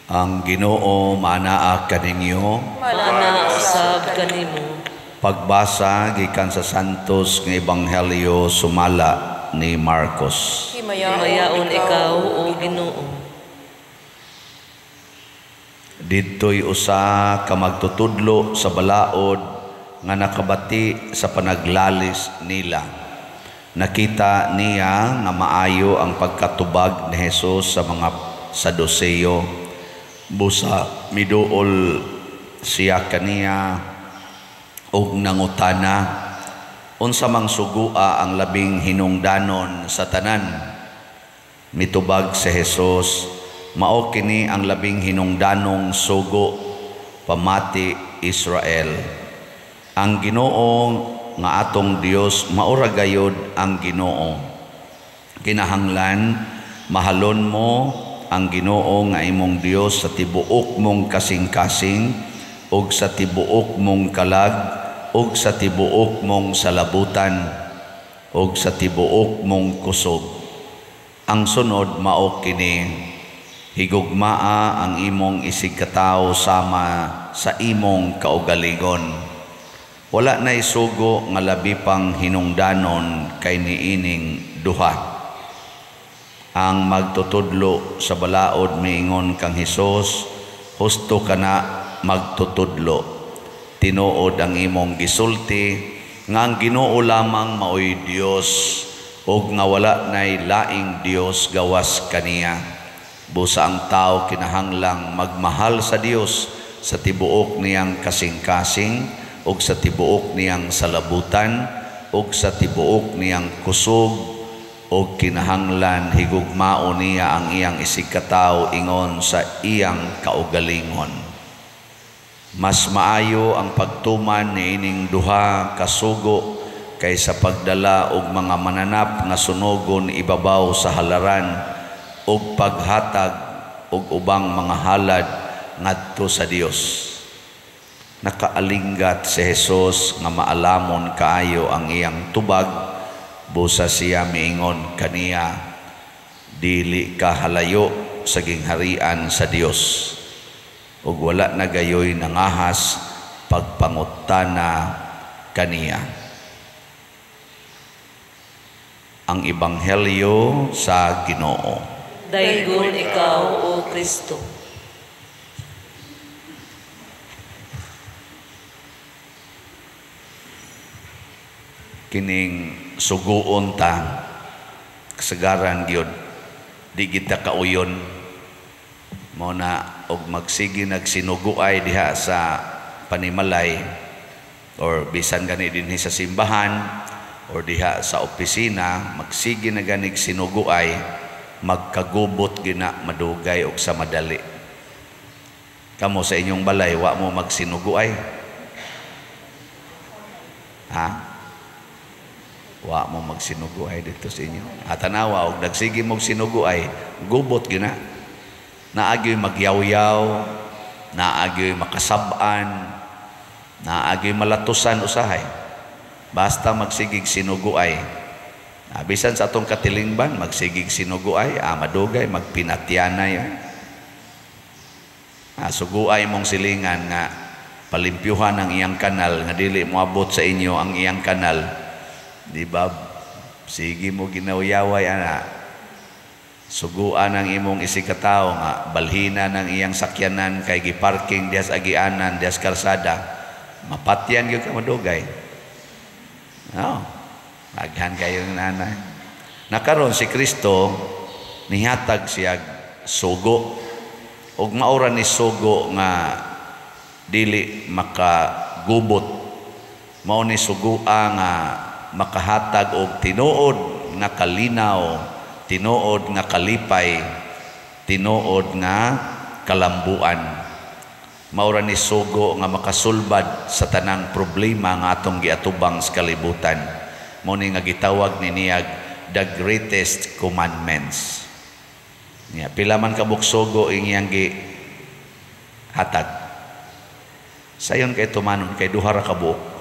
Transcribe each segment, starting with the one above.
Ang Ginoo manaa kaninyo. Malana usab kanimo. Pagbasa gikan sa Santos nga Ebanghelyo sumala ni Marcos. Himayaon ikaw o Ginoo. Didto'y usa ka magtutudlo sa balaod nga nakabati sa panaglalis nila. Nakita niya nga maayo ang pagkatubag ni Jesus sa mga Saduseyo. Busa miduol siya kaniya og nangutana, unsa mang sugua ang labing hinungdanon sa tanan? Mitubag si Jesus, mao kini ang labing hinungdanong sugo pamati Israel. Ang Ginoo nga atong Dios maura gayud ang Ginoo. Kinahanglan mahalon mo ang Ginoo nga imong Dios sa tibuok mong kasing-kasing ug sa tibuok mong kalag ug sa tibuok mong salabutan ug sa tibuok mong kusog. Ang sunod mao kini, higugmaa ang imong isig katawo sama sa imong kaugalingon. Wala na isugo nga labi pang hinungdanon kay niining duha. Ang magtutudlo sa balaod miingon kang Hesus, husto kana magtutudlo. Tinuod ang imong gisulti nga ang Ginoo lamang maoy Dios ug nga wala nay laing Dios gawas kaniya. Busa ang tao kinahanglang magmahal sa Dios sa tibuok niyang kasing-kasing ug sa tibuok niyang salabutan ug sa tibuok niyang kusog ug kinahanglan higugmao niya ang iyang isig katawo ingon sa iyang kaugalingon. Mas maayo ang pagtuman niining duha kasugo kaysa pagdala og mga mananap nga sunogon ibabaw sa halaran ug paghatag og ubang mga halad ngadto sa Dios. Nakaalinggat si Jesus nga maalamon kaayo ang iyang tubag. Busa siya miingon kaniya, dili ka halayo sa gingharian sa Dios. Ug wala na gayoy nangahas pagpangutana kaniya. Ang Ebanghelyo sa Ginoo. Daygon ikaw o Kristo. Kining suguon ta kasagaran gyud di kita kauyon mo na og magsigi nagsinuguay diha sa panimalay or bisan gani dinhi sa simbahan or diha sa opisina, magsigi na ganig sinuguay, magkagubot gina madugay og sa madali. Kamo sa inyong balay wa mo magsinuguay? Ha? Wa mo magsinuguay dito sa inyo. Tanawa og nagsige mo sinuguay, gubot gina. Naagyoy magyaw-yaw, naagyoy makasab-an, naagyoy malatusan usahay. Basta magsigig sinuguay. Bisan sa atong katilingban, magsigig sinuguay, madugay, magpinatyanay. Suguay mong silingan nga palimpyuhan ang iyang kanal, nga dili moabot sa inyo ang iyang kanal. Di ba? Sige mo ginawayaway ana. Suguan ang imong isikataw nga balhina ng iyang sakyanan kay giparking dias agianan dias kalsada. Mapatyan gyud ka madugay. No. Aghan kayo ng nanay. Nakaroon si Kristo nihatag siya sugo ug maura ni sugo nga dili makagubot. Mao ni sugua nga makahatag og tinuod nga kalinaw, tinuod nga kalipay, tinuod nga kalambuan. Maura ni sugo nga makasulbad sa tanang problema nga atong giatubang sa kalibutan. Mao ni nga gitawag ni niyag the greatest commandments. Niya pila man kabuk sugo iyang gi hatag. Sayon kay tumanon kay duha ra ka buok.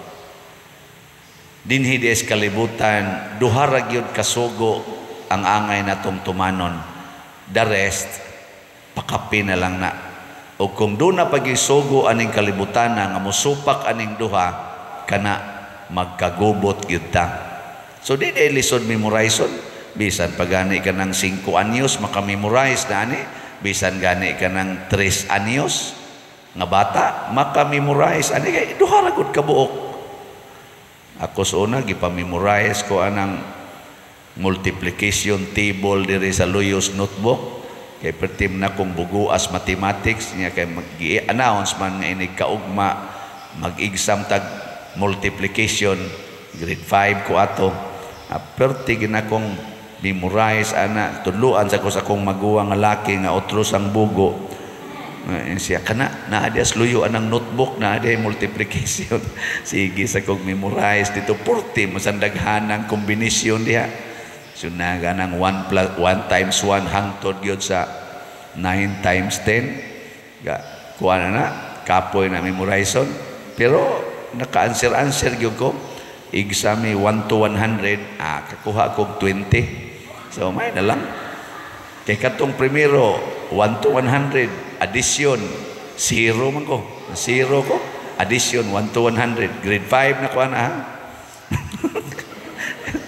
Dinhi des kalibutan duha ra gyud kasugo ang angay natong tumanon. The rest pakapin na lang na O kung doon na pagisugo aning kalibutan nga musupak aning duha, kana magkagubot gyud ta. So di lisod memorization. Bisan pagani ka ng 5 anyos makamemorize na ani, bisan gani ka ng 3 anyos nga bata makamemorize ani, kay duha ra gud ka buok. Ako sa una gipamemorize ko anang multiplication table diri sa Luyos notebook, kay pertim na kong buguas mathematics niya, kay mag-i-announce man nga inig kaugma mag-exam tag multiplication grade 5 ko ato. Perti gina kong memorize ana, tuluan sa ko sa kong maguwang nga laki nga otros ang bugo. Siya kana naa dia sluyo anang notebook na dia multiplication. Sige sa kong memorize dito porti masandaghanang kombinasyon diha. So na ganang 1 times 1 hangtod gyud sa 9 times 10. Kuha na kapoy na memorization. Pero naka-answer gyud ko. Exam 1 to 100, kakuha kog 20. So may na lang. Kay katong primero 1 to 100, addition 0 man ko. 0 ko. Addition 1 to 100. Grade 5 na ko na ha.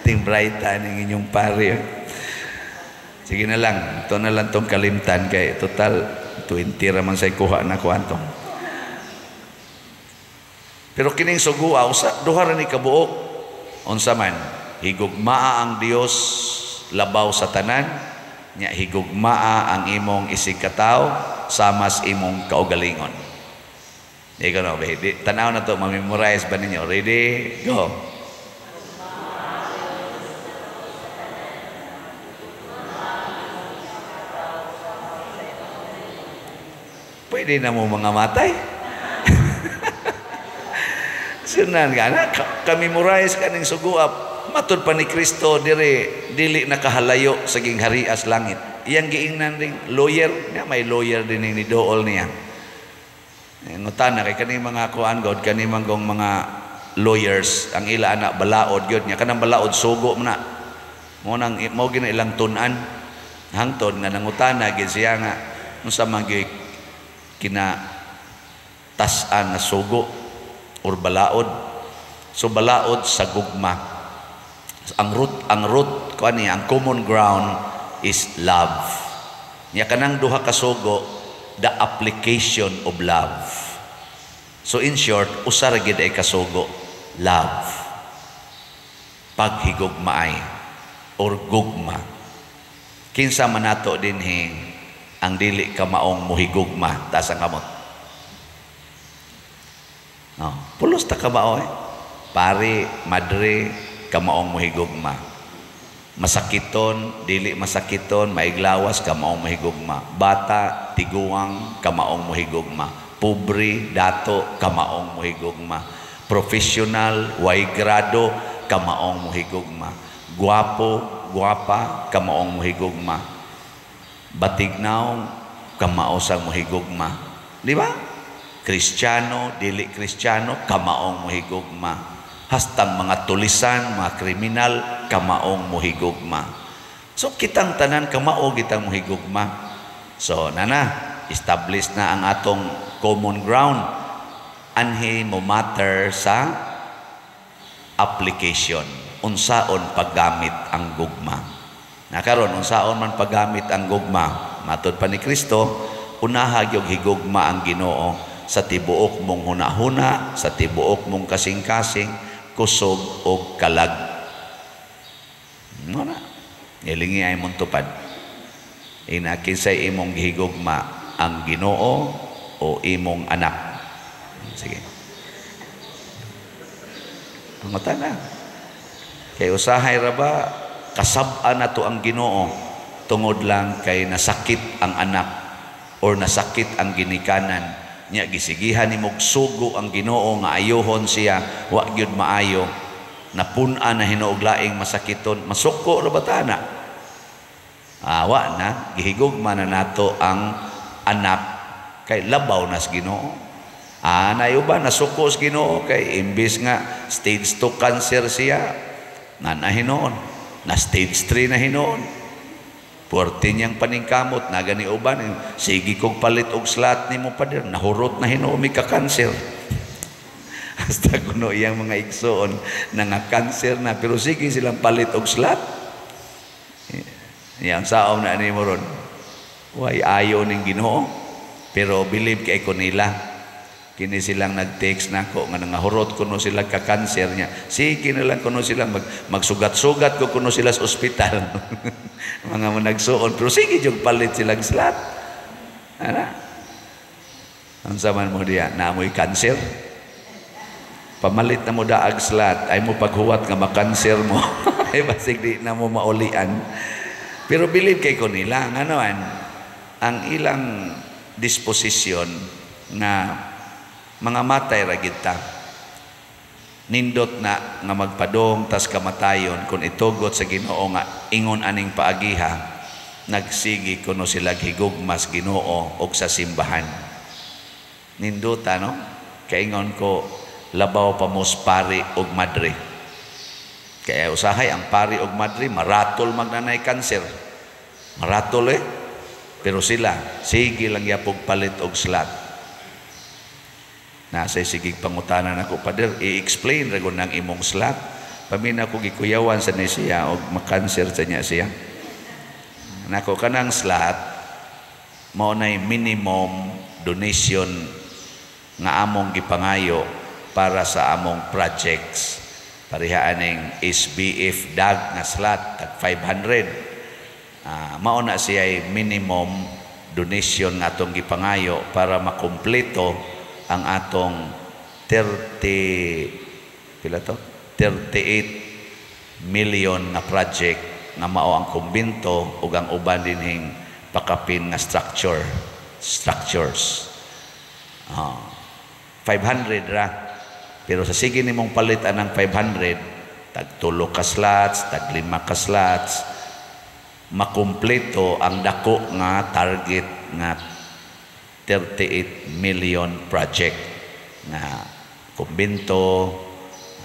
Ting bright ning inyong pare. Sige na lang. Ito na lang tong kalimtan kay total 20 raman say kuha na ko antong. Pero kining suguaw sa duha ra ni kabuok, unsa man higugmaa ang Dios labaw sa tanan, nya higugmaa ang imong isig katawo samas imong kaugalingon. Ikaw no, baby. Tanaw na to, mamemorize ba ninyo? Ready? Go. Pwede na mo mga matay. Sunan ka na, kamemorize ka ng suguap. Matud pa ni Kristo dili nakahalayo sa ging harias langit. Iyang giingnan ring lawyer, niya may lawyer din ni dool niya. Ngutan na kay kani mga kuan god, kani manggong mga lawyers, ang ila anak balaod gyud niya, kanang balaod sugo man na. Mo nang mo gina ilang tunan hangtod nga nangutana gid siya nga unsa man gyud kina tas-an na sugo or balaod. So balaod sa gugma. Ang root kuan niya, ang common ground is love. Nya kanang duha ka sugo, the application of love. So in short, usa ra gid ay kasugo, love. Paghigugmaay or gugma. Kinsa man nato dinhi ang dili ka maong muhigugma ta sa kamot. No, pulos ta ka ba pare, madre, kamaong mahigugma. Masakiton, dili masakiton, maiglawas, kamaong mahigugma. Bata, tiguang, kamaong mahigugma. Pobre, dato, kamaong mahigugma. Professional, way grado, kamaong mahigugma. Guwapo, guwapa, kamaong mahigugma. Batignaw, kamao sang mahigugma. Di ba? Kristiyano, dili Kristiyano, kamaong mahigugma. Hastang mga tulisan, mga kriminal, kamaong mohigugma. So kitang tanan kamao kitang mohigugma. So nana, establish na ang atong common ground. Anhi mo matter sa application. Unsaon paggamit ang gugma. Nakaron unsaon man paggamit ang gugma. Matud pa ni Kristo, unahag yung higugma ang Ginoo sa tibuok mong hunahuna, sa tibuok mong kasing-kasing, kusog o kalag. No na. Ilingi ay mong tupad. Inakinsay imong gihigugma ang Ginoo o imong anak. Sige. Ang mata na. Kay usahay ra ba kasab-an na to ang Ginoo tungod lang kay nasakit ang anak or nasakit ang ginikanan. Nya gisigihan ni mugsugo ang Ginoo nga ayohon siya wa gyud maayo, napun-an na hinuoglaing masakiton, masuko ra batana. Wa na gihigugma na nato ang anak kay labaw nas Ginoo. Nayuba nasuko sa Ginoo kay imbis nga stage 2 cancer siya na hinoon, na stage 3 na hinoon. Puwerte niyang paningkamot na gani uban, sige kog palit og slot nimo pader, nahurot na hinuomi ka cancer. Hasta kuno iyang mga igsoon na nga cancer na, pero sige silang palit og slot. Yang saom na nimo ron. Way ayo ning Ginoo, pero believe kay ko nila. Kini silang nag-text nako nga nangahurot kuno sila ka cancer niya. Sige na lang kuno sila magsugat-sugat ko kuno sila sa ospital. Mga nagsuon, pero sige jud palit silang slot. Ana? Ang saman mo diya, naamoy cancer. Pamalit na mo daag slot, ay mo paghuwat nga makanser mo. Ay basig di na mo maulian. Pero believe kay ko nila, nganoan, ang ilang disposisyon na mga matay ra gid ta. Nindot na nga magpadong tas kamatayon kung itugot sa Ginoo nga ingon aning paagiha, nagsigi kuno sila higugmas Ginoo og sa simbahan. Nindota no? Kaingon ko labaw pa mos pari og madre. Kaya usahay ang pari og madre maratol magnanay cancer. Maratol pero sila sige lang yapog palit og slot. Nasa sigig pangutanan ako, pader, i-explain ragon ng imong slot. Pamina ko gikuyawan sa siya o makanser sa niya siya. Nako kanang slot, mao nay minimum donation nga among gipangayo para sa among projects. Parihaan ng SBF DAG nga slot, tag 500. Mao na siya ay minimum donation nga atong gipangayo para makumpleto ang atong 38 million na project nga mao ang kumbinto ug ang uban dinhing pakapin nga structures. 500 ra. Pero sa sige nimong palitan ng 500, tag 3 ka slots, tag 5 ka slots, makumpleto ang dako nga target nga 38 million project na kumbinto,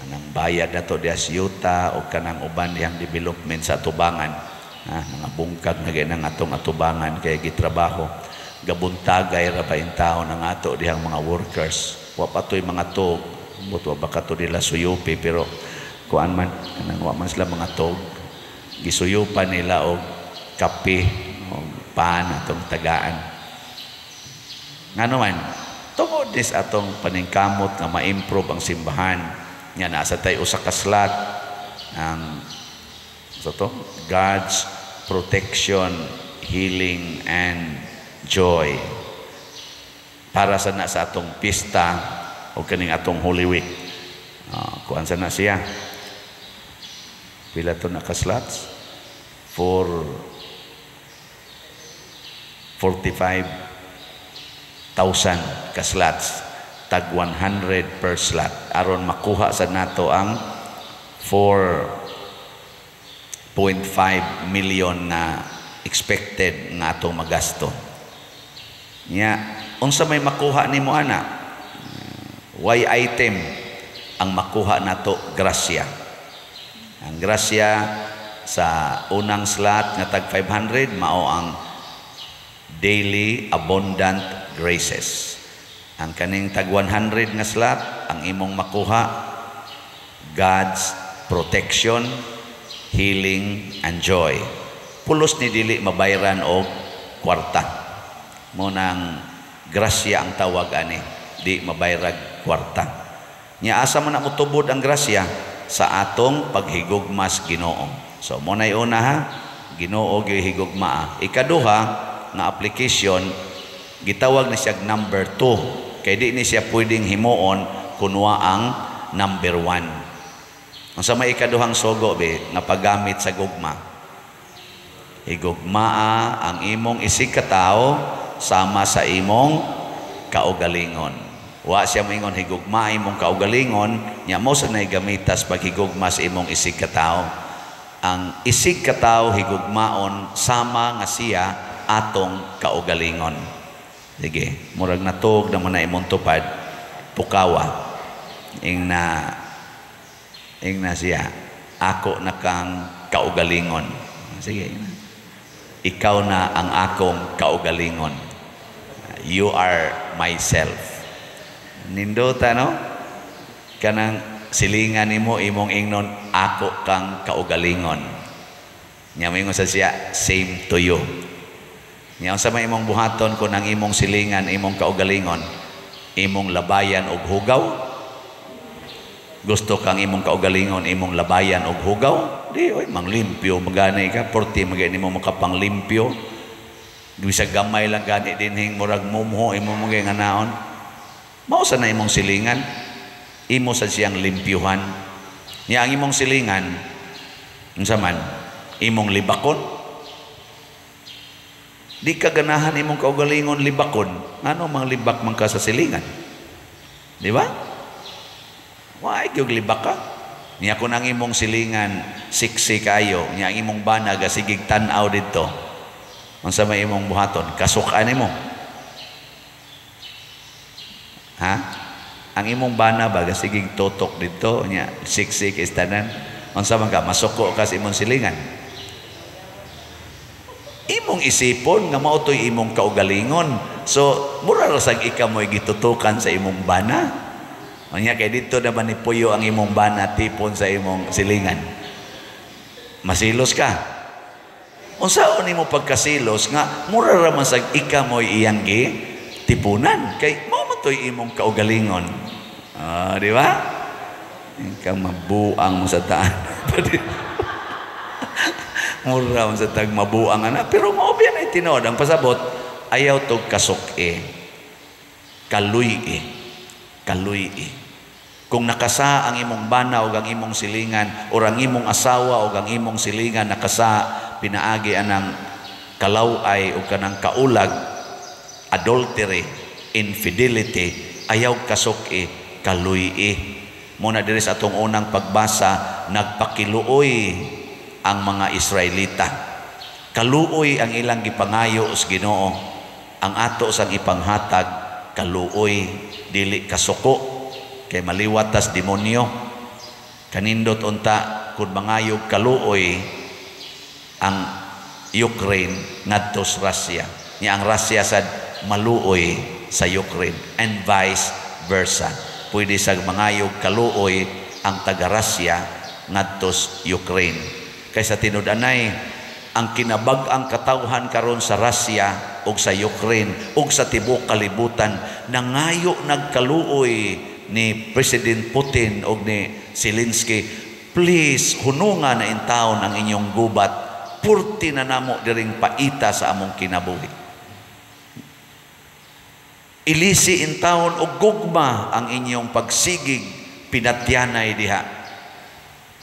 anang bayad na to di asyuta o kanang uban diyang development sa atubangan. Mga bungkag na ganang atong atubangan kaya gitrabaho. Gabuntagay ra ba yung tao ng ato diyang mga workers. Wa pa to'y mga tog, buto baka to nila suyupi, pero kuan man, kanang wa man sila mga tog. Gisuyupan nila og kape, o pan, atong tagaan. Nga naman, tungod dis atong paningkamot nga ma-improve ang simbahan. Nga nasa tayo usa ka slot ang God's protection, healing, and joy. Para sa na sa atong pista o kaning atong Holy Week. Kuan sa na siya. Pila to na ka slots? 45,000 ka slots, tag 100 per slot aron makuha sa nato ang 4.5 million na expected nga atong magasto. Nya unsa may makuha nimo ana? Why item ang makuha nato? Grasya. Ang grasya sa unang slot nga tag 500 mao ang daily abundant graces. Ang kaning tag 100 nga slot, ang imong makuha, God's protection, healing, and joy. Pulos ni dili mabayran og kwarta. Mo nang grasya ang tawag ani, di mabayrag kwarta. Nya asa man na mutubod ang grasya sa atong paghigugmas Ginoo. So mo nay una ha, Ginoo gyud higugma. Ikaduha nga application gitawag ni siya number 2 kay di ni siya pwedeng himuon kunwa ang number 1. Ang sa may ikaduhang sugo nga paggamit sa gugma, higugmaa ang imong isig ka tao sama sa imong kaugalingon. Wa siya moingon higugma imong kaugalingon, nya mo sa nay gamitas paghigugma sa imong isig ka tao. Ang isig ka tao higugmaon sama nga siya atong kaugalingon. Sige, murag natog na man na imong tupad, pukawa. Ing na siya, ako na kang kaugalingon. Sige, ikaw na ang akong kaugalingon. You are myself. Nindota, no? Kanang silingan nimo imong ingnon, ako kang kaugalingon. Nya mo sa siya, same to you. Nya sa may imong buhaton kung ang imong silingan, imong kaugalingon, imong labayan og hugaw. Gusto kang imong kaugalingon, imong labayan og hugaw? Di, oy, manglimpyo, maganay ka, porti magani mo makapanglimpyo. Bisa gamay lang gani dinhing murag mumho, imong mga nga naon. Mausa na imong silingan, imo sa siyang limpyuhan. Nya ang imong silingan, unsa man, imong libakon. Di ka ganahan imong kaugalingon libakon, ano mang libak man ka sa silingan. Di ba? Why gyud libak ka? Nya kun ang imong silingan siksi kayo, nya ang imong banag sigig tan-aw didto. Unsa may imong buhaton? Kasukan nimo. Ha? Ang imong bana ba sigig totok didto nya siksi kay tanan. Unsa man ka masuko ka sa imong silingan? Imong isipon nga mao toy imong kaugalingon. So mura ra sang ikaw mo'y gitutukan sa imong bana. Unya kay dito naman ni puyo ang imong bana tipon sa imong silingan. Masilos ka. Unsaon nimo pagkasilos nga mura ra man sang ikaw mo'y iyang tipunan kay mao man toy imong kaugalingon. Di ba? Ikaw mabuang mo sa taan. Mura mo sa tag mabuang ana pero mao biyan ay tinod ang pasabot ayaw tog kasok kaluy kung nakasa ang imong bana o ang imong silingan o ang imong asawa o ang imong silingan nakasa pinaagi anang kalaway o kanang kaulag, adultery, infidelity, ayaw kasok kaluy muna diri sa atong unang pagbasa nagpakiluoy ang mga Israelita. Kaluoy ang ilang gipangayo sa Ginoo, ang ato sang ipanghatag kaluoy dili kasuko kay maliwatas demonyo. Kanindot unta kun mangayog kaluoy ang Ukraine ngadto sa Russia. Nya ang Russia sad maluoy sa Ukraine and vice versa. Pwede sa mangayog kaluoy ang taga-Russia ngadto sa Ukraine. Kaysa tinud-anay ang kinabag-ang katawhan karon sa Russia o sa Ukraine o sa tibok kalibutan nangayo nagkaluoy ni President Putin o ni Zelensky, please hunungan na in taon ang inyong gubat, purti na namo diring paita sa among kinabuhi. Ilisi in taon o gugma ang inyong pagsigig, pinatyanay diha.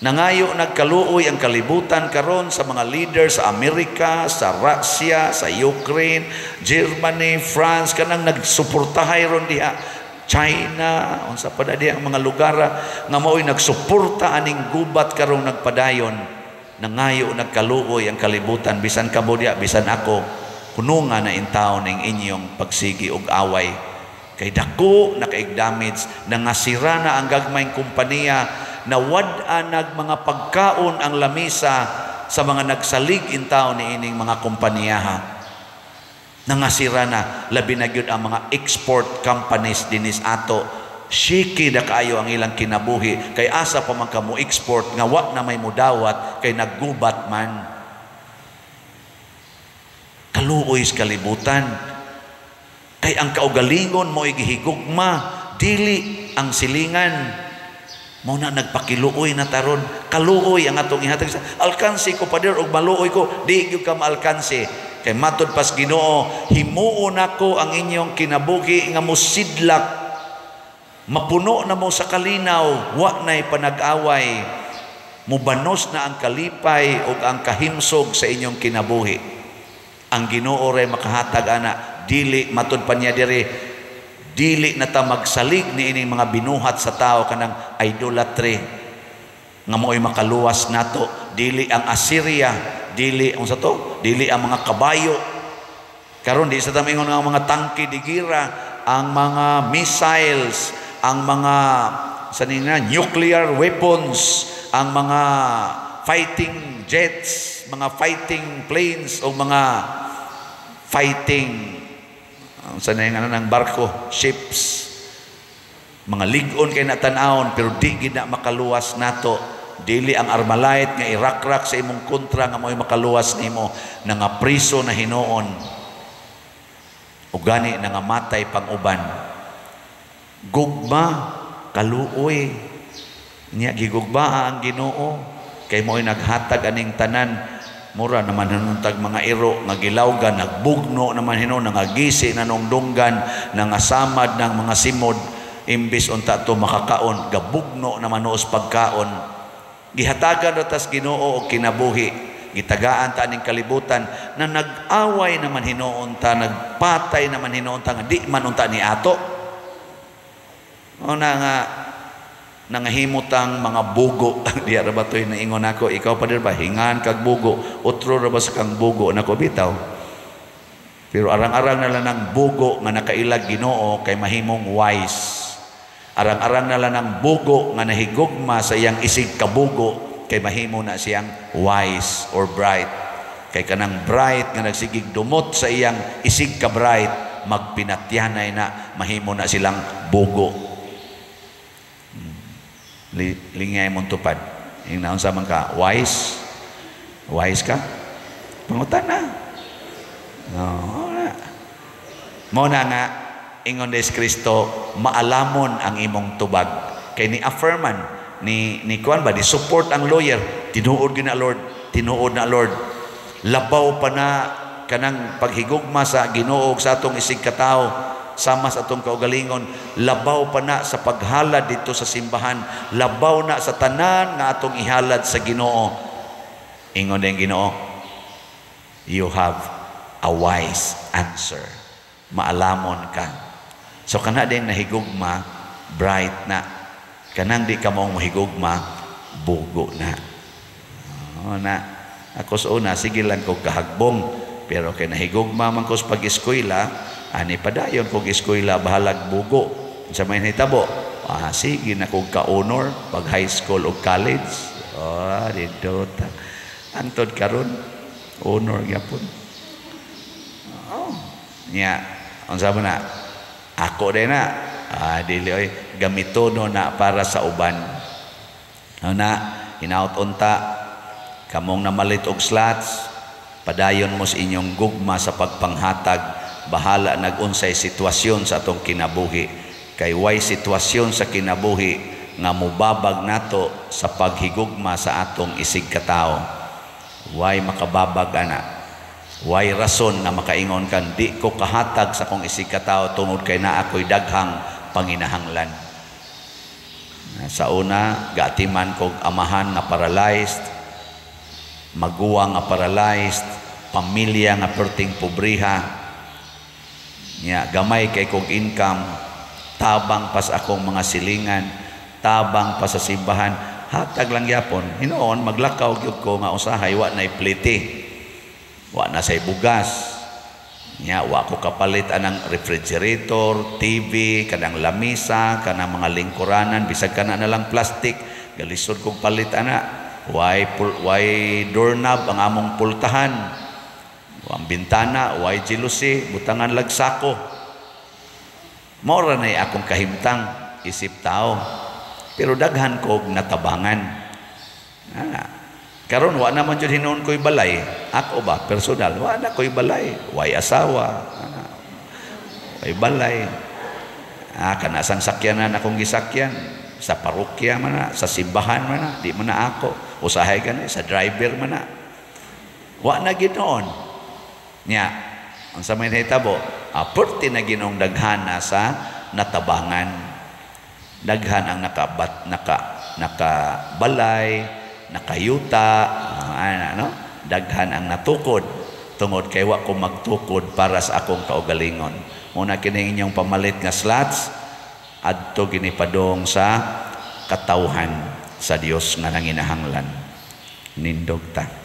Nangayo nagkaluoy ang kalibutan karon sa mga leader sa Amerika, sa Russia, sa Ukraine, Germany, France, kanang nagsuportahay ron diha. China, unsa pa di ang mga lugar nga mao'y nagsuporta aning gubat karong nagpadayon. Nangayo nagkaluoy ang kalibutan bisan kamo diha, bisan ako, hunungan na in taon ning inyong pagsigi og away. Kay dako na kay damage, nangasira na ang gagmayng kompanya, nawad-an nag mga pagkaon ang lamisa sa mga nagsalig in taon ni ining mga kompaniyaha. Nangasira na, labi na gyud ang mga export companies dinis ato. Shiki na kayo ang ilang kinabuhi, kay asa pa man ka mo export nga wa na may mudawat kay naggubat man. Kaluoy sa kalibutan. Kay ang kaugalingon mo igihigugma, dili ang silingan. Mao na nagpakiluoy na taron. Kaluoy ang atong ihatag sa alkansi ko pader og maluoy ko, di gyud ka maalkansi. Kay matud pas Ginoo, himuon nako ang inyong kinabuhi nga mosidlak. Mapuno na mo sa kalinaw, wa nay panag-away. Mubanos na ang kalipay ug ang kahimsog sa inyong kinabuhi. Ang Ginoo ray makahatag ana, dili matud pa niya diri, dili na ta magsalig ni ining mga binuhat sa tao kanang idolatry nga mo'y makaluwas nato. Dili ang Assyria, dili ang sa to, dili ang mga kabayo. Karon di sa tamingon nga mga tangke di gira, ang mga missiles, ang mga sanina nuclear weapons, ang mga fighting jets mga fighting planes o mga fighting ng barko, ships, mga ligon kay natanawon pero di gid na makaluwas nato. Dili ang Armalite nga irakrak sa imong kontra nga mo'y makaluwas nimo, na nga priso na hinuon o gani na nga matay pang uban. Gugma kaluoy niya, gigugma ang Ginoo kay mo'y naghatag aning tanan. Mura naman hinuntag mga iro nga gilawgan, nagbugno naman hinon, nangagisi na nung dunggan, nangasamad ng mga simod, imbis unta to makakaon, gabugno naman noos pagkaon. Gihatagan ratas Ginoo og kinabuhi, gitagaan ta aning kalibutan na nag-away naman hinuon ta, nagpatay naman hinuon ta nga di man unta ni ato. O na nga nangahimutang mga bugo. Di ra ba to'y naingon ako, ikaw pa din ba hingan kag bugo, utro ra ba sa kang bugo nako bitaw. Pero arang-arang na lang ng bugo nga nakailag Ginoo kay mahimong wise. Arang-arang na lang ng bugo nga nahigugma sa iyang isig kabugo kay mahimo na siyang wise or bright. Kay kanang bright nga nagsigig dumot sa iyang isig ka bright, magpinatyanay na mahimo na silang bugo. Lingay mong tupad. Yung naunsa man ka, wise? Wise ka? Pangutan na. No, na. Muna nga, ingon des Kristo, maalamon ang imong tubag. Kay ni affirman, ni kuan ba, di support ang lawyer, tinuod gina Lord, tinuod na Lord. Labaw pa na kanang paghigugma sa Ginoo sa atong isig katao, sama sa atong kaugalingon, labaw pa na sa paghalad dito sa simbahan, labaw na sa tanan nga atong ihalad sa Ginoo. Ingon din Ginoo, you have a wise answer. Maalamon ka. So kana din nahigugma, bright na. Kanang di ka mong mahigugma, bugo na. O na, ako sa una, sige lang kong kahagbong, pero kay nahigugma man ko sa pag-eskwela, ani padayon kog eskwela bahalag bugo sa may hitabo. Sige na kog ka-honor pag high school o college. Dito ta. Antod karon honor gyapon. Nya, unsa man na? Ako din na. Dili oy gamitono na para sa uban. Na hinaut unta kamong namalit og slots, padayon mo sa inyong gugma sa pagpanghatag. Bahala nag-unsay sitwasyon sa atong kinabuhi, kay way sitwasyon sa kinabuhi nga mubabag nato sa paghigugma sa atong isig katao. Way makababag ana, way rason na makaingon kan di ko kahatag sa akong isig katao tungod kay naa ako'y daghang panginahanglan. Sa una, gatiman kog amahan nga paralyzed, maguwa nga paralyzed, pamilya nga perting pobriha. Nya gamay kay kog income, tabang pa sa akong mga silingan, tabang pa sa simbahan, hatag lang yapon. Hinoon maglakaw gyud ko nga usahay wa nay plite, wa na say bugas. Nya wa ko kapalit anang refrigerator, TV, kanang lamisa, kanang mga lingkuranan, bisag kana na lang plastic, galisod kog palit ana. Way doorknob ang among pultahan. Ang bintana, way jealousy, butangan lagsako. Mora na akong kahimtang, isip tao. Pero daghan kog natabangan. Karon wa naman jud hinuon ko'y balay. Ako ba, personal, wa na ko'y balay. Way asawa. Way balay. Kana sang sakyanan akong gisakyan. Sa parokya man na, sa simbahan man na, di man na ako. Usahay gani, sa driver man na. Wa na ginoon. Nya, ang sa may hitabo, perti na ginong daghana sa natabangan. Daghan ang nakabalay, nakayuta, daghan ang natukod tungod kay wa ko magtukod para sa akong kaugalingon. Muna kini inyong pamalit nga slots adto ginipadong sa katawhan sa Dios nga nanginahanglan. Nindog ta.